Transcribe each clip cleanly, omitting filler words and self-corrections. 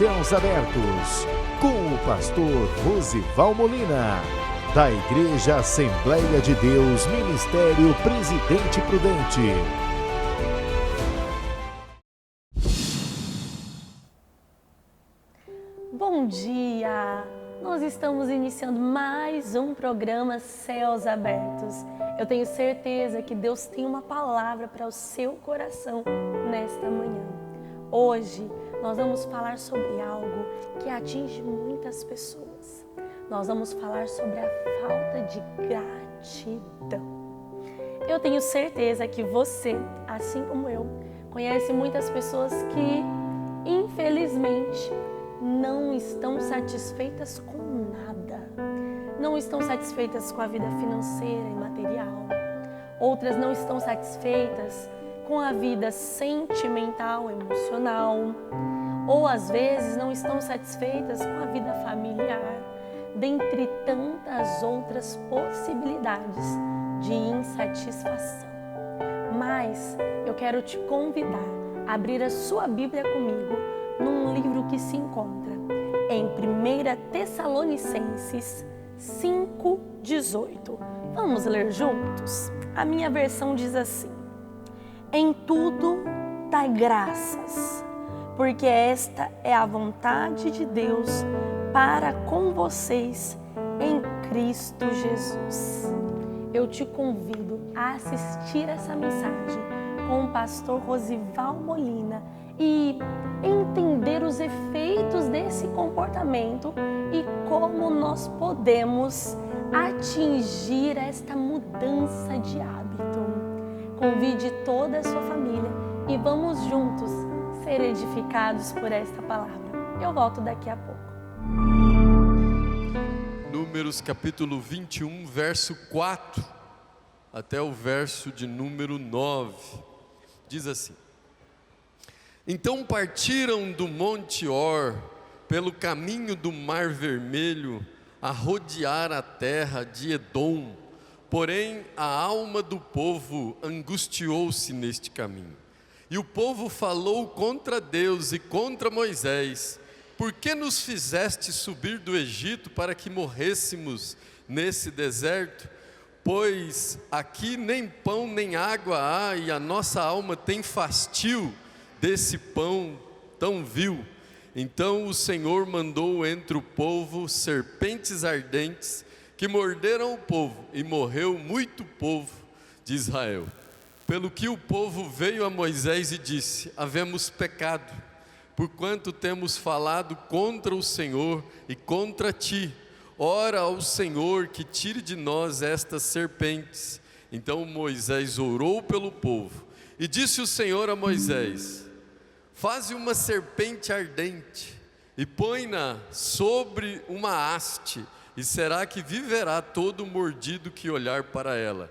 Céus Abertos, com o pastor Rosival Molina, da Igreja Assembleia de Deus, Ministério Presidente Prudente. Bom dia! Nós estamos iniciando mais um programa Céus Abertos. Eu tenho certeza que Deus tem uma palavra para o seu coração nesta manhã. Hoje nós vamos falar sobre algo que atinge muitas pessoas. Nós vamos falar sobre a falta de gratidão. Eu tenho certeza que você, assim como eu, conhece muitas pessoas que, infelizmente, não estão satisfeitas com nada. Não estão satisfeitas com a vida financeira e material. Outras não estão satisfeitas com a vida sentimental, emocional. Ou às vezes não estão satisfeitas com a vida familiar, dentre tantas outras possibilidades de insatisfação. Mas eu quero te convidar a abrir a sua Bíblia comigo num livro que se encontra em 1 Tessalonicenses 5:18. Vamos ler juntos? A minha versão diz assim: em tudo dai graças, porque esta é a vontade de Deus para com vocês em Cristo Jesus. Eu te convido a assistir essa mensagem com o pastor Rosival Molina e entender os efeitos desse comportamento e como nós podemos atingir esta mudança de hábito. Convide toda a sua família e vamos juntos ser edificados por esta palavra. Eu volto daqui a pouco. Números capítulo 21, verso 4 até o verso de número 9. Diz assim: então partiram do Monte Or, pelo caminho do Mar Vermelho, a rodear a terra de Edom. Porém, a alma do povo angustiou-se neste caminho. E o povo falou contra Deus e contra Moisés: por que nos fizeste subir do Egito para que morrêssemos nesse deserto? Pois aqui nem pão nem água há, e a nossa alma tem fastio desse pão tão vil. Então o Senhor mandou entre o povo serpentes ardentes que morderam o povo, e morreu muito povo de Israel. Pelo que o povo veio a Moisés e disse: havemos pecado, porquanto temos falado contra o Senhor e contra ti. Ora ao Senhor que tire de nós estas serpentes. Então Moisés orou pelo povo, e disse o Senhor a Moisés: faze uma serpente ardente e põe-na sobre uma haste, e será que viverá todo mordido que olhar para ela.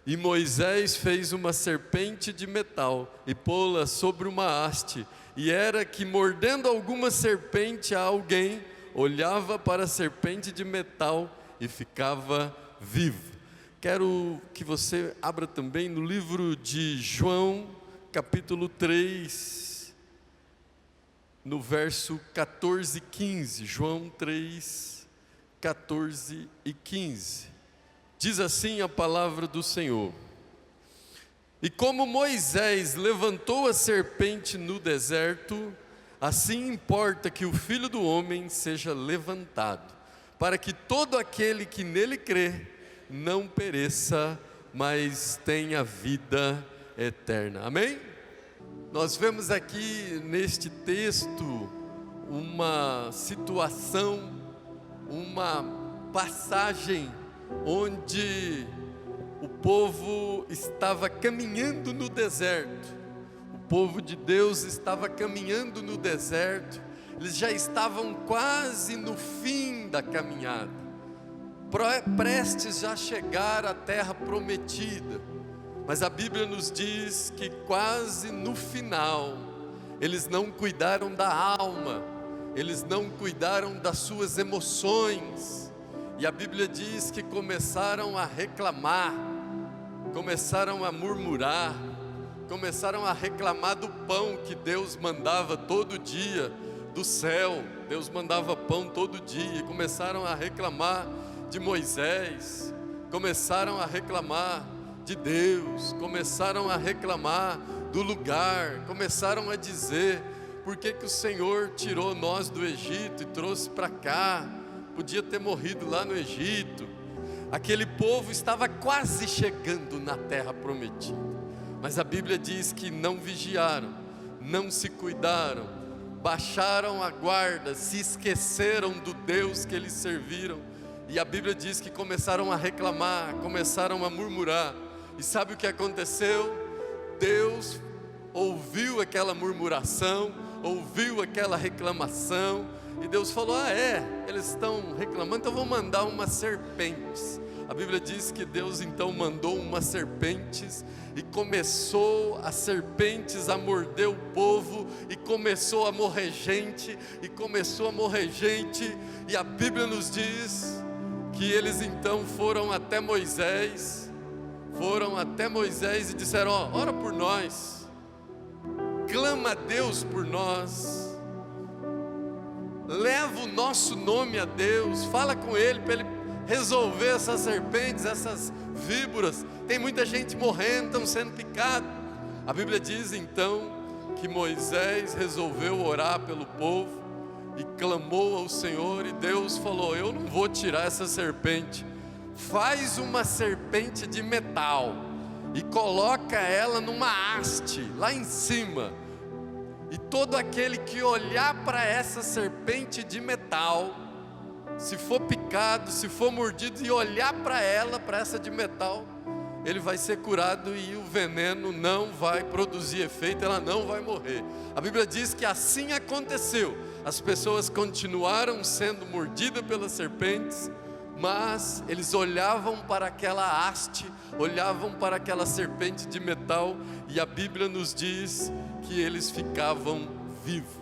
E Moisés fez uma serpente de metal e pô-la sobre uma haste, e era que mordendo alguma serpente a alguém, olhava para a serpente de metal e ficava vivo. Quero que você abra também no livro de João, capítulo 3, no verso 14 e 15, João 3, 14 e 15, diz assim a palavra do Senhor: e como Moisés levantou a serpente no deserto, assim importa que o Filho do Homem seja levantado, para que todo aquele que nele crê não pereça, mas tenha vida eterna. Amém? Nós vemos aqui neste texto uma situação, uma passagem onde o povo estava caminhando no deserto. O povo de Deus estava caminhando no deserto. Eles já estavam quase no fim da caminhada, prestes a chegar à terra prometida. Mas a Bíblia nos diz que quase no final, eles não cuidaram da alma, eles não cuidaram das suas emoções. E a Bíblia diz que começaram a reclamar, começaram a murmurar, começaram a reclamar do pão que Deus mandava todo dia, do céu, Deus mandava pão todo dia, e começaram a reclamar de Moisés, começaram a reclamar de Deus, começaram a reclamar do lugar, começaram a dizer: por que que o Senhor tirou nós do Egito e trouxe para cá? Podia ter morrido lá no Egito. Aquele povo estava quase chegando na terra prometida, mas a Bíblia diz que não vigiaram, não se cuidaram, baixaram a guarda, se esqueceram do Deus que eles serviram, e a Bíblia diz que começaram a reclamar, começaram a murmurar. E sabe o que aconteceu? Deus ouviu aquela murmuração, ouviu aquela reclamação, e Deus falou: eles estão reclamando, então vou mandar umas serpentes. A Bíblia diz que Deus então mandou umas serpentes, e começou as serpentes a morder o povo, e começou a morrer gente, e a Bíblia nos diz que eles então foram até Moisés e disseram: ora por nós, clama a Deus por nós, leva o nosso nome a Deus, fala com Ele para Ele resolver essas serpentes, essas víboras. Tem muita gente morrendo, estão sendo picados. A Bíblia diz então que Moisés resolveu orar pelo povo e clamou ao Senhor, e Deus falou: eu não vou tirar essa serpente, faz uma serpente de metal e coloca ela numa haste lá em cima, e todo aquele que olhar para essa serpente de metal, se for picado, se for mordido e olhar para ela, para essa de metal, ele vai ser curado, e o veneno não vai produzir efeito, ela não vai morrer. A Bíblia diz que assim aconteceu. As pessoas continuaram sendo mordidas pelas serpentes, mas eles olhavam para aquela haste, olhavam para aquela serpente de metal, e a Bíblia nos diz que eles ficavam vivos.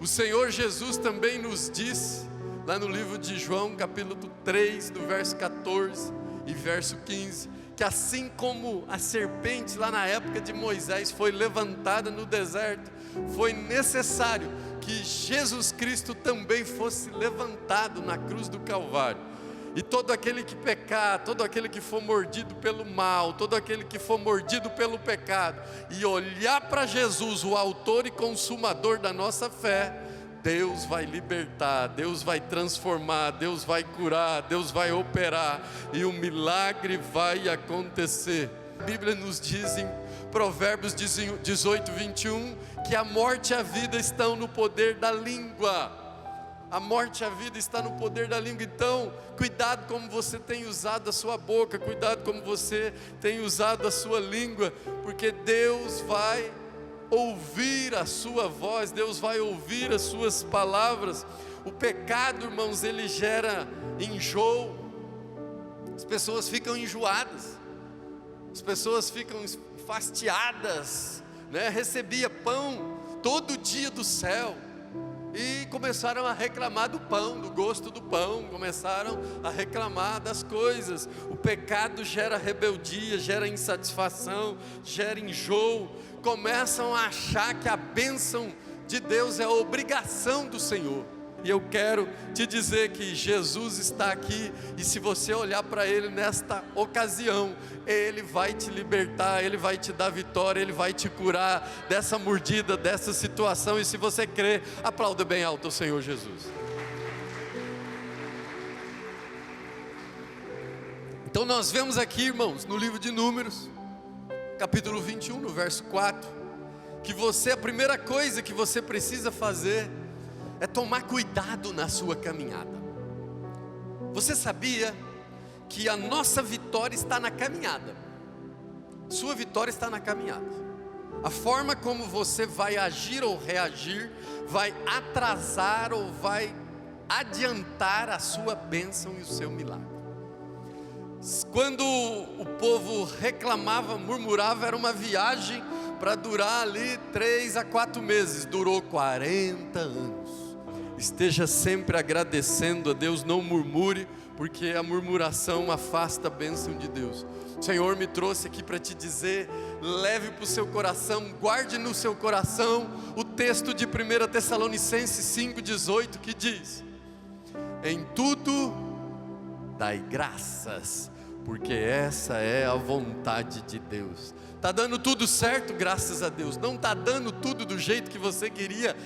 O Senhor Jesus também nos diz, lá no livro de João, capítulo 3, do verso 14 e verso 15, que assim como a serpente lá na época de Moisés foi levantada no deserto, foi necessário que Jesus Cristo também fosse levantado na cruz do Calvário. E todo aquele que pecar, todo aquele que for mordido pelo mal, todo aquele que for mordido pelo pecado, e olhar para Jesus, o autor e consumador da nossa fé, Deus vai libertar, Deus vai transformar, Deus vai curar, Deus vai operar, e o milagre vai acontecer. A Bíblia nos diz em Provérbios 18, 21, que a morte e a vida estão no poder da língua. A morte e a vida está no poder da língua. Então, cuidado como você tem usado a sua boca, cuidado como você tem usado a sua língua, porque Deus vai ouvir a sua voz, Deus vai ouvir as suas palavras. O pecado, irmãos, ele gera enjoo. As pessoas ficam enjoadas, as pessoas ficam fastiadas, né? Recebia pão todo dia do céu, e começaram a reclamar do pão, do gosto do pão, começaram a reclamar das coisas. O pecado gera rebeldia, gera insatisfação, gera enjoo. Começam a achar que a bênção de Deus é a obrigação do Senhor. E eu quero te dizer que Jesus está aqui, e se você olhar para Ele nesta ocasião, Ele vai te libertar, Ele vai te dar vitória, Ele vai te curar dessa mordida, dessa situação. E se você crê, aplauda bem alto o Senhor Jesus. Então nós vemos aqui, irmãos, no livro de Números, capítulo 21, no verso 4, que a primeira coisa que você precisa fazer é tomar cuidado na sua caminhada. Você sabia que a nossa vitória está na caminhada? Sua vitória está na caminhada. A forma como você vai agir ou reagir vai atrasar ou vai adiantar a sua bênção e o seu milagre. Quando o povo reclamava, murmurava, era uma viagem para durar ali 3 a 4 meses, durou 40 anos. Esteja sempre agradecendo a Deus, não murmure, porque a murmuração afasta a bênção de Deus. O Senhor me trouxe aqui para te dizer, leve para o seu coração, guarde no seu coração o texto de 1 Tessalonicenses 5,18 que diz: em tudo dai graças, porque essa é a vontade de Deus. Está dando tudo certo, graças a Deus. Não está dando tudo do jeito que você queria,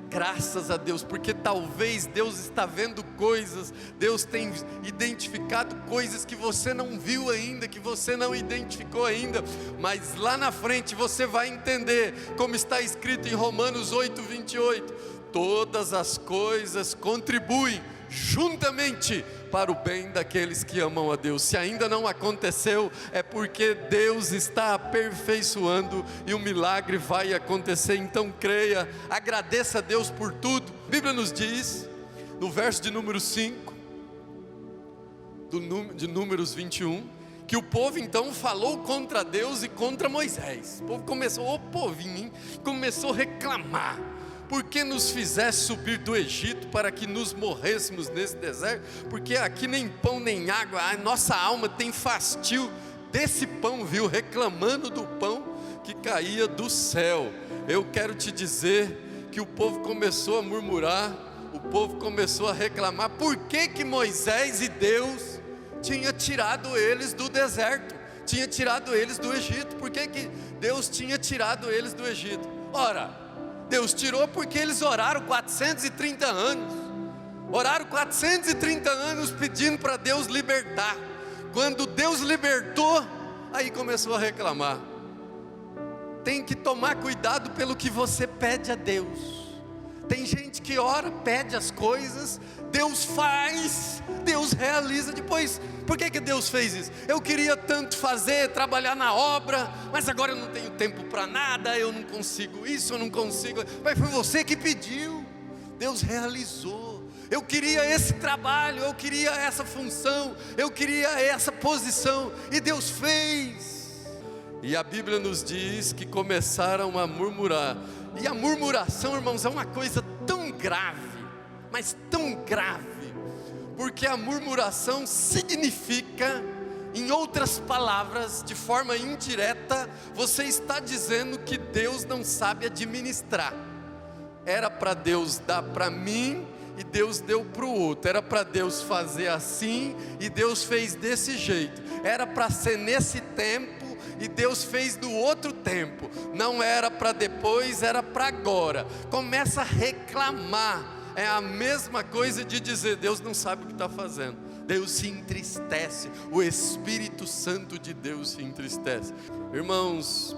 graças a Deus, porque talvez Deus está vendo coisas, Deus tem identificado coisas que você não viu ainda, que você não identificou ainda, mas lá na frente você vai entender, como está escrito em Romanos 8:28, todas as coisas contribuem juntamente para o bem daqueles que amam a Deus. Se ainda não aconteceu, é porque Deus está aperfeiçoando e o milagre vai acontecer. Então creia, agradeça a Deus por tudo. A Bíblia nos diz, no verso de número 5 de Números 21, que o povo então falou contra Deus e contra Moisés. O povo começou, o povinho, hein? Começou a reclamar: por que nos fizeste subir do Egito para que nos morrêssemos nesse deserto? Porque aqui nem pão nem água, a nossa alma tem fastio desse pão, viu? Reclamando do pão que caía do céu. Eu quero te dizer que o povo começou a murmurar, o povo começou a reclamar. Por que Moisés e Deus tinha tirado eles do deserto, tinha tirado eles do Egito? Por que Deus tinha tirado eles do Egito? Ora, Deus tirou porque eles oraram 430 anos. Oraram 430 anos pedindo para Deus libertar. Quando Deus libertou, aí começou a reclamar. Tem que tomar cuidado pelo que você pede a Deus. Tem gente que ora, pede as coisas, Deus faz, Deus realiza depois. Por que Deus fez isso? Eu queria tanto fazer, trabalhar na obra, mas agora eu não tenho tempo para nada, eu não consigo isso, eu não consigo. Mas foi você que pediu, Deus realizou. Eu queria esse trabalho, eu queria essa função, eu queria essa posição, e Deus fez. E a Bíblia nos diz que começaram a murmurar. E a murmuração, irmãos, é uma coisa tão grave, mas tão grave, porque a murmuração significa, em outras palavras, de forma indireta, você está dizendo que Deus não sabe administrar. Era para Deus dar para mim e Deus deu para o outro. Era para Deus fazer assim e Deus fez desse jeito. Era para ser nesse tempo e Deus fez do outro tempo. Não era para depois, era para agora. Começa a reclamar. É a mesma coisa de dizer: Deus não sabe o que está fazendo. Deus se entristece. O Espírito Santo de Deus se entristece. Irmãos,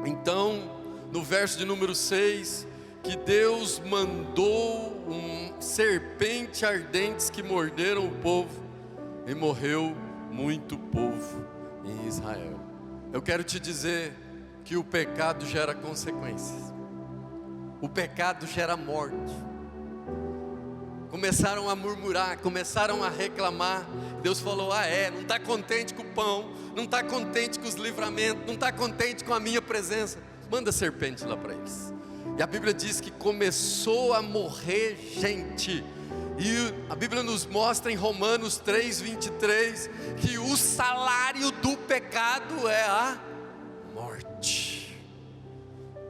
então, no verso de número 6, que Deus mandou serpentes ardentes que morderam o povo, e morreu muito povo em Israel. Eu quero te dizer que o pecado gera consequências. O pecado gera morte. Começaram a murmurar, começaram a reclamar. Deus falou: não está contente com o pão, não está contente com os livramentos, não está contente com a minha presença, manda serpente lá para eles. E a Bíblia diz que começou a morrer gente. E a Bíblia nos mostra em Romanos 3:23 que o salário do pecado é a morte.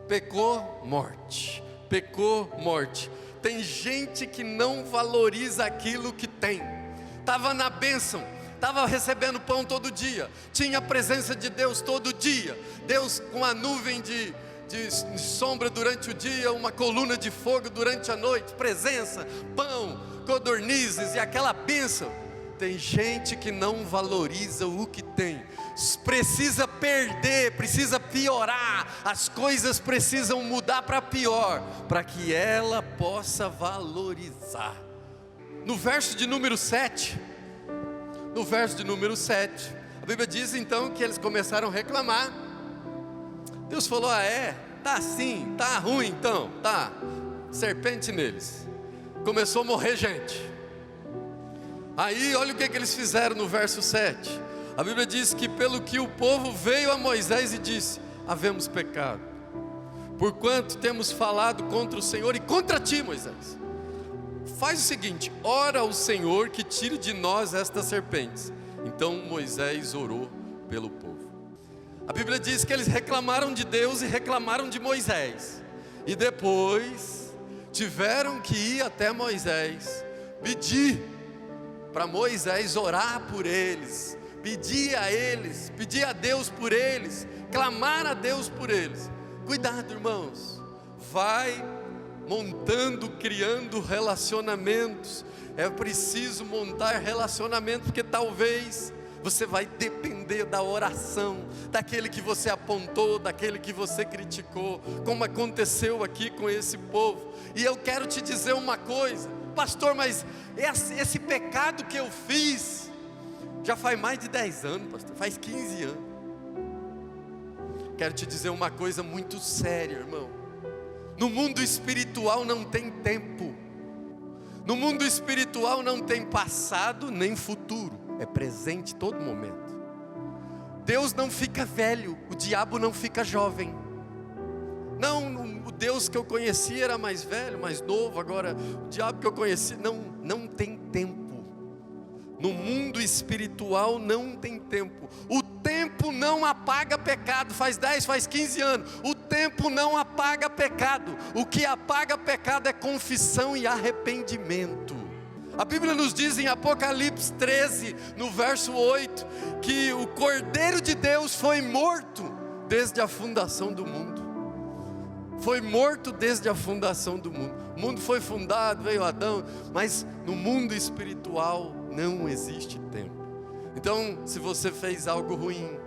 Pecou, morte. Pecou, morte. Tem gente que não valoriza aquilo que tem. Estava na bênção, estava recebendo pão todo dia, tinha a presença de Deus todo dia. Deus com a nuvem de sombra durante o dia, uma coluna de fogo durante a noite, presença, pão, codornizes e aquela bênção. Tem gente que não valoriza o que tem. Precisa perder, precisa piorar, as coisas precisam mudar para pior, para que ela possa valorizar. No verso de número 7, a Bíblia diz então que eles começaram a reclamar. Deus falou: tá assim, tá ruim então, tá, serpente neles. Começou a morrer gente. Aí olha o que eles fizeram no verso 7. A Bíblia diz que pelo que o povo veio a Moisés e disse: havemos pecado, porquanto temos falado contra o Senhor e contra ti, Moisés. faz o seguinte, ora ao Senhor que tire de nós estas serpentes. Então Moisés orou pelo povo. A Bíblia diz que eles reclamaram de Deus e reclamaram de Moisés. E depois tiveram que ir até Moisés, pedir para Moisés orar por eles, pedir a Deus por eles, clamar a Deus por eles. Cuidado, irmãos, vai montando, criando relacionamentos. É preciso montar relacionamentos, porque talvez você vai depender da oração, daquele que você apontou, daquele que você criticou, como aconteceu aqui com esse povo. E eu quero te dizer uma coisa, pastor, mas esse pecado que eu fiz, já faz mais de 10 anos, pastor, faz 15 anos. Quero te dizer uma coisa muito séria, irmão. No mundo espiritual não tem tempo. No mundo espiritual não tem passado nem futuro. É presente todo momento. Deus não fica velho, o diabo não fica jovem. Não, o Deus que eu conhecia era mais velho, mais novo. Agora o diabo que eu conheci, não tem tempo. No mundo espiritual não tem tempo. O tempo não apaga pecado. Faz 10, faz 15 anos. O tempo não apaga pecado. O que apaga pecado é confissão e arrependimento. A Bíblia nos diz em Apocalipse 13, no verso 8, que o Cordeiro de Deus foi morto desde a fundação do mundo. Foi morto desde a fundação do mundo. O mundo foi fundado, veio Adão, mas no mundo espiritual não existe tempo. Então, se você fez algo ruim,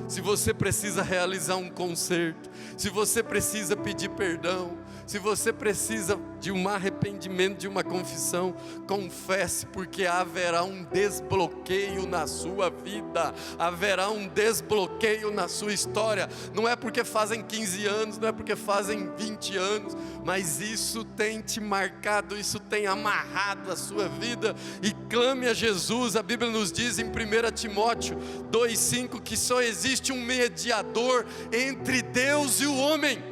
se você precisa realizar um conserto, se você precisa pedir perdão, se você precisa de um arrependimento, de uma confissão, confesse, porque haverá um desbloqueio na sua vida, haverá um desbloqueio na sua história. Não é porque fazem 15 anos, não é porque fazem 20 anos, mas isso tem te marcado, isso tem amarrado a sua vida. E clame a Jesus. A Bíblia nos diz em 1 Timóteo 2,5 que só existe um mediador entre Deus e o homem,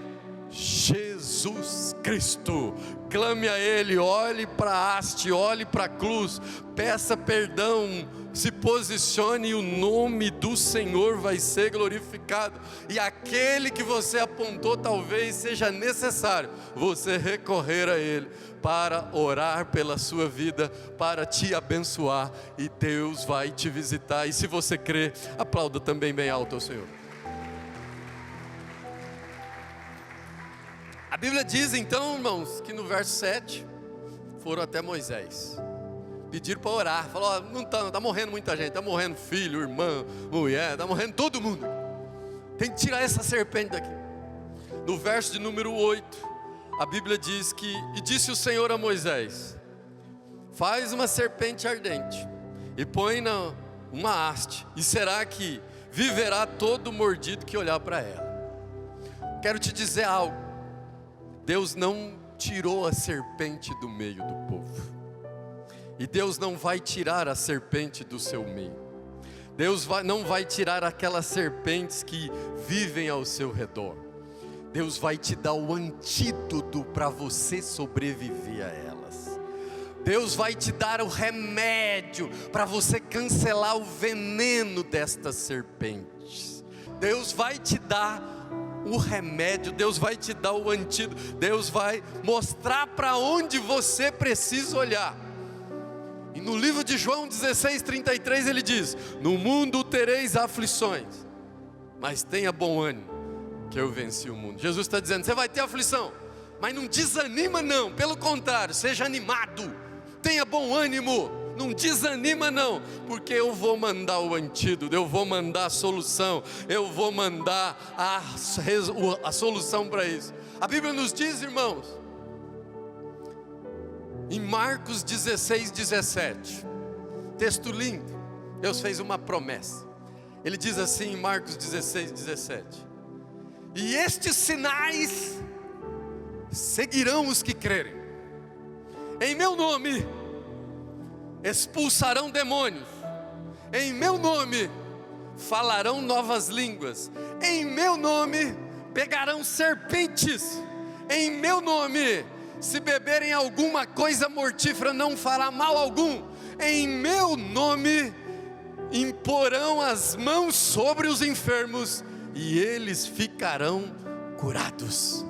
Jesus Cristo. Clame a Ele, olhe para a haste, olhe para a cruz, peça perdão, se posicione e o nome do Senhor vai ser glorificado. E aquele que você apontou, talvez seja necessário você recorrer a Ele para orar pela sua vida, para te abençoar, e Deus vai te visitar. E se você crê, aplauda também bem alto ao Senhor. A Bíblia diz então, irmãos, que no verso 7, foram até Moisés, pediram para orar, falou, não está morrendo muita gente, está morrendo filho, irmã, mulher, está morrendo todo mundo, tem que tirar essa serpente daqui. No verso de número 8, a Bíblia diz que, e disse o Senhor a Moisés, faz uma serpente ardente, e põe uma haste, e será que viverá todo mordido que olhar para ela. Quero te dizer algo, Deus não tirou a serpente do meio do povo, e Deus não vai tirar a serpente do seu meio. Deus não vai tirar aquelas serpentes que vivem ao seu redor. Deus vai te dar o antídoto para você sobreviver a elas. Deus vai te dar o remédio para você cancelar o veneno destas serpentes. Deus vai te dar o remédio, Deus vai te dar o antídoto, Deus vai mostrar para onde você precisa olhar. E no livro de João 16:33 ele diz, no mundo tereis aflições, mas tenha bom ânimo, que eu venci o mundo. Jesus está dizendo, você vai ter aflição, mas não desanima não, pelo contrário, seja animado, tenha bom ânimo, não desanima não, porque eu vou mandar o antídoto, eu vou mandar a solução, eu vou mandar a solução para isso. A Bíblia nos diz, irmãos, em Marcos 16:17, texto lindo, Deus fez uma promessa. Ele diz assim em Marcos 16:17, e estes sinais seguirão os que crerem, em meu nome expulsarão demônios, em meu nome falarão novas línguas, em meu nome pegarão serpentes, em meu nome se beberem alguma coisa mortífera, não fará mal algum. Em meu nome imporão as mãos sobre os enfermos e eles ficarão curados.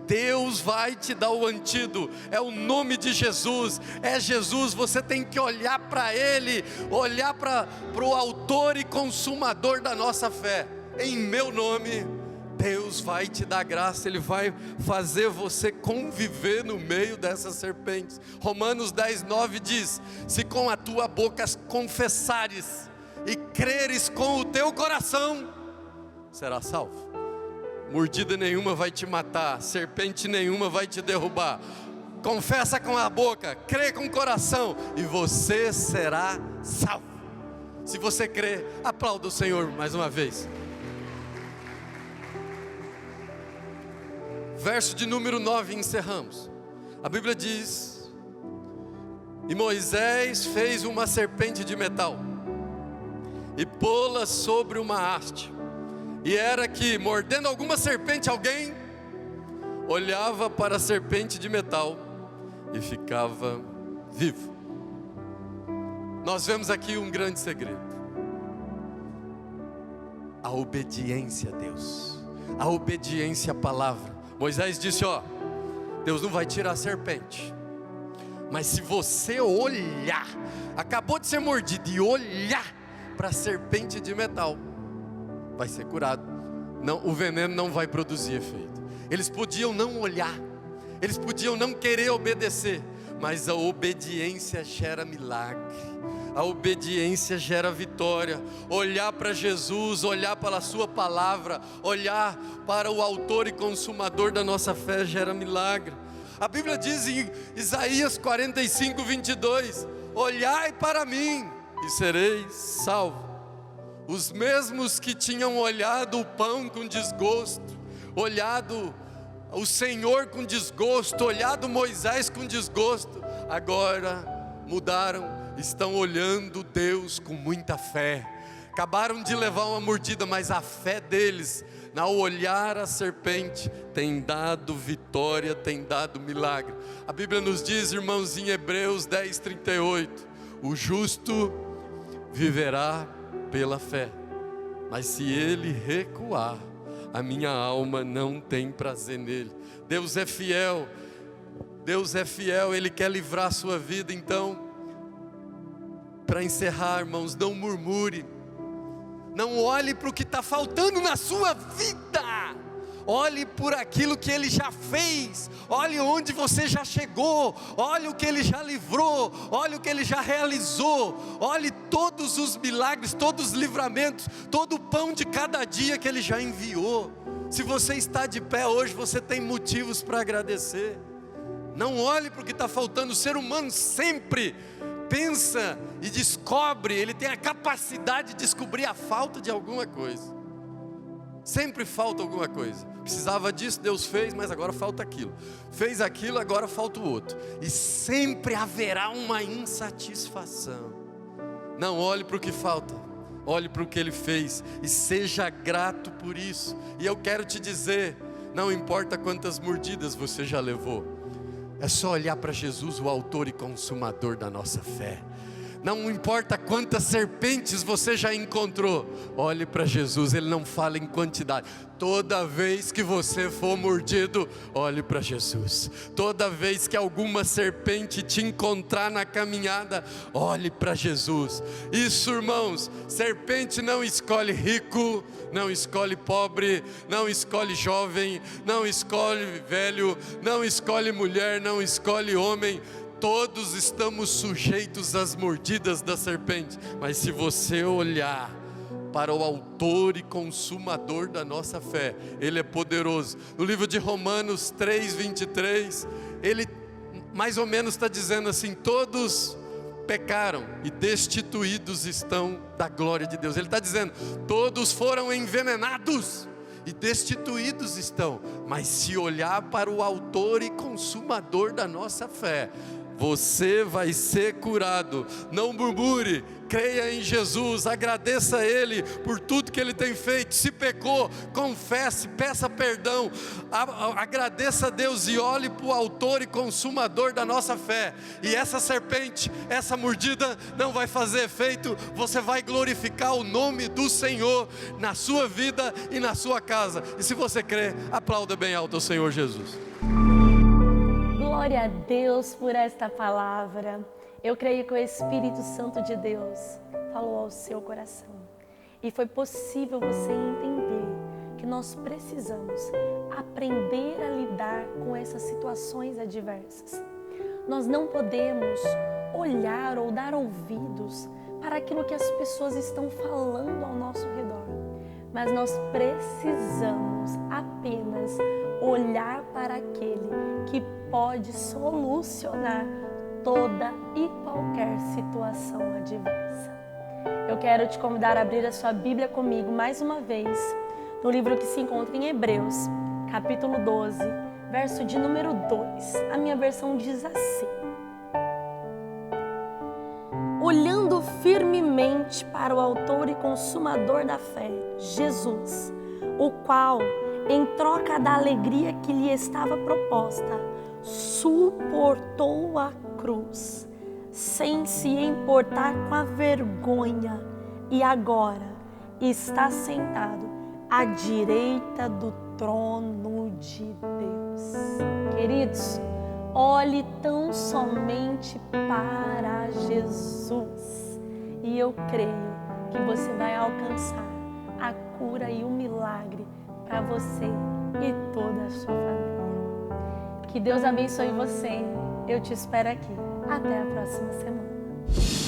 Deus vai te dar o antídoto, é o nome de Jesus, é Jesus. Você tem que olhar para Ele, olhar para o autor e consumador da nossa fé. Em meu nome, Deus vai te dar graça, Ele vai fazer você conviver no meio dessas serpentes. Romanos 10:9 diz: se com a tua boca confessares e creres com o teu coração, serás salvo. Mordida nenhuma vai te matar, serpente nenhuma vai te derrubar. Confessa com a boca, crê com o coração e você será salvo. Se você crê, aplauda o Senhor mais uma vez. Verso de número 9, encerramos. A Bíblia diz: e Moisés fez uma serpente de metal e pô-la sobre uma haste. E era que, mordendo alguma serpente, alguém olhava para a serpente de metal e ficava vivo. Nós vemos aqui um grande segredo: a obediência a Deus, a obediência à palavra. Moisés disse: ó, Deus não vai tirar a serpente, mas se você olhar, acabou de ser mordido, e olhar para a serpente de metal, vai ser curado. Não, o veneno não vai produzir efeito. Eles podiam não olhar, eles podiam não querer obedecer, mas a obediência gera milagre, a obediência gera vitória. Olhar para Jesus, olhar para a sua palavra, olhar para o autor e consumador da nossa fé gera milagre. A Bíblia diz em Isaías 45:22: olhai para mim e sereis salvos. Os mesmos que tinham olhado o pão com desgosto, olhado o Senhor com desgosto, olhado Moisés com desgosto, agora mudaram, estão olhando Deus com muita fé. Acabaram de levar uma mordida, mas a fé deles, ao olhar a serpente, tem dado vitória, tem dado milagre. A Bíblia nos diz, irmãos, em Hebreus 10:38, o justo viverá pela fé, mas se ele recuar, a minha alma não tem prazer nele. Deus é fiel, Deus é fiel, Ele quer livrar a sua vida. Então, para encerrar, irmãos, não murmure, não olhe para o que está faltando na sua vida, olhe por aquilo que Ele já fez, olhe onde você já chegou, olhe o que Ele já livrou, olhe o que Ele já realizou, olhe todos os milagres, todos os livramentos, todo o pão de cada dia que Ele já enviou. Se você está de pé hoje, você tem motivos para agradecer. Não olhe para o que está faltando. O ser humano sempre pensa e descobre, ele tem a capacidade de descobrir a falta de alguma coisa. Sempre falta alguma coisa. Precisava disso, Deus fez, mas agora falta aquilo. Fez aquilo, agora falta o outro. E sempre haverá uma insatisfação. Não olhe para o que falta, olhe para o que Ele fez e seja grato por isso. E eu quero te dizer, não importa quantas mordidas você já levou, é só olhar para Jesus, o autor e consumador da nossa fé. Não importa quantas serpentes você já encontrou, olhe para Jesus, Ele não fala em quantidade. Toda vez que você for mordido, olhe para Jesus. Toda vez que alguma serpente te encontrar na caminhada, olhe para Jesus. Isso, irmãos, serpente não escolhe rico, não escolhe pobre, não escolhe jovem, não escolhe velho, não escolhe mulher, não escolhe homem. Todos estamos sujeitos às mordidas da serpente, mas se você olhar para o autor e consumador da nossa fé, Ele é poderoso. No livro de Romanos 3:23, ele mais ou menos está dizendo assim: todos pecaram e destituídos estão da glória de Deus. Ele está dizendo, todos foram envenenados e destituídos estão, mas se olhar para o autor e consumador da nossa fé, você vai ser curado. Não murmure, creia em Jesus, agradeça a Ele por tudo que Ele tem feito. Se pecou, confesse, peça perdão, agradeça a Deus e olhe para o autor e consumador da nossa fé. E essa serpente, essa mordida não vai fazer efeito. Você vai glorificar o nome do Senhor na sua vida e na sua casa. E se você crê, aplauda bem alto ao Senhor Jesus. Glória a Deus por esta palavra. Eu creio que o Espírito Santo de Deus falou ao seu coração. E foi possível você entender que nós precisamos aprender a lidar com essas situações adversas. Nós não podemos olhar ou dar ouvidos para aquilo que as pessoas estão falando ao nosso redor. Mas nós precisamos apenas olhar para aquele que pode solucionar toda e qualquer situação adversa. Eu quero te convidar a abrir a sua Bíblia comigo mais uma vez, no livro que se encontra em Hebreus, capítulo 12, verso de número 2. A minha versão diz assim: olhando firmemente para o autor e consumador da fé, Jesus, o qual, em troca da alegria que lhe estava proposta, suportou a cruz, sem se importar com a vergonha, e agora está sentado à direita do trono de Deus. Queridos, olhe tão somente para Jesus, e eu creio que você vai alcançar a cura e o milagre para você e toda a sua família. Que Deus abençoe você. Eu te espero aqui. Até a próxima semana.